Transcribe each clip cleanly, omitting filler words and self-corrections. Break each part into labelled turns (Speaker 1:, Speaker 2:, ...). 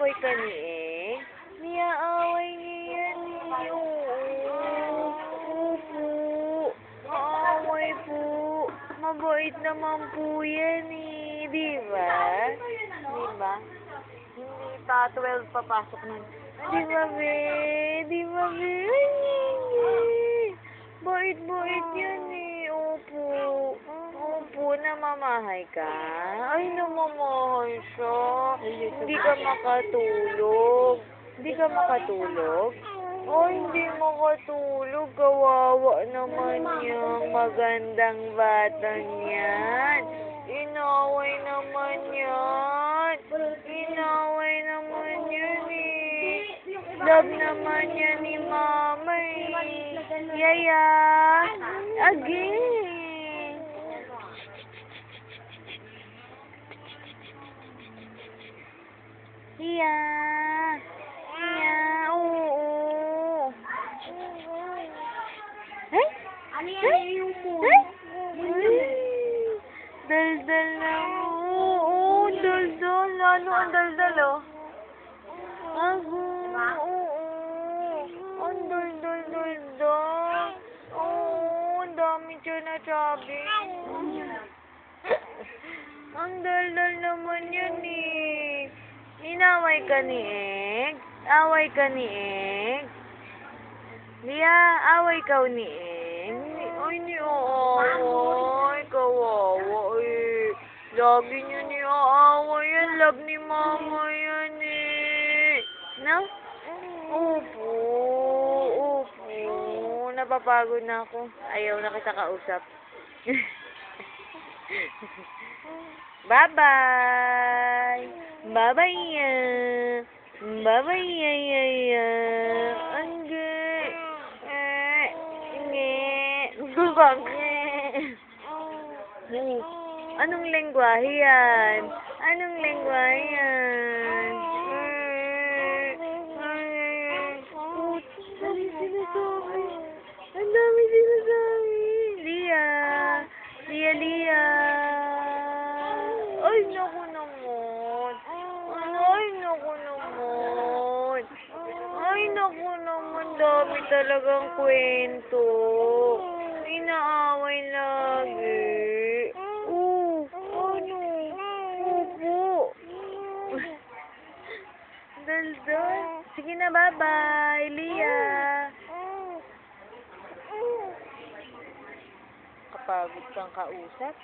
Speaker 1: Inaaway ka ni Eng? Niyaaway niya yan eh. Oo. Opo. Aaway po. Mabait naman po yan eh. Di ba? Di ba? Hindi pa 12 papasok nun. Di ba, be? Di ba, be? Bait-bait yan eh. Opo. Opo, namamahay ka. Ay, namamahay siya. Hindi ka makatulog. Hindi ka makatulog? Oh, hindi makatulog. Kawawa naman yung magandang bata niyan. Inaway naman yan. Inaway naman yan eh. Love naman yan ni Mama eh. Yaya. Again. Iya. Iya. Oo. Eh?
Speaker 2: Ano yan yung moon?
Speaker 1: Daldal na. Oo, daldal. Ano ang daldal, oh? Oo. Ang daldal. Oo, ang dami siya na sabi. Ang daldal naman yan eh. Inaway ka ni Eng? Away ka ni Eng? Lia, away ka ni Eng? Ay, ni-aaway. Kawawa eh. Lagi niyo ni-aaway yan. Love ni Mama yan eh. No? Opo. Opo. Napapagod na ako. Ayaw na kita kausap. Bye-bye. Bye-bye ya. Bye-bye ya. Angge. Gulbang. Anong lengguwahe yan? Anong lengguwahe yan? Ang dami sinasabi. Ang dami sinasabi. Lia. Lia. Ay, naku naman. Ay, naku naman. Ay, naku naman. Dami talagang kwento. Inaaway lagi. Ano? Opo. Daldal. Sige na, bye-bye, Lia. Kapagod kang kausap?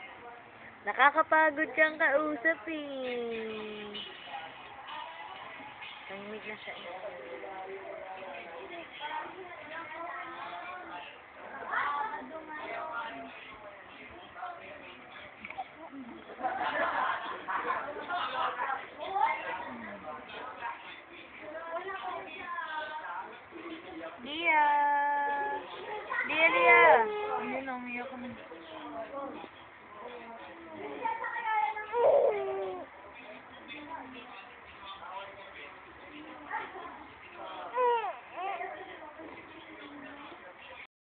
Speaker 1: Nakakapagod kang kausap eh. Tahimik na siya.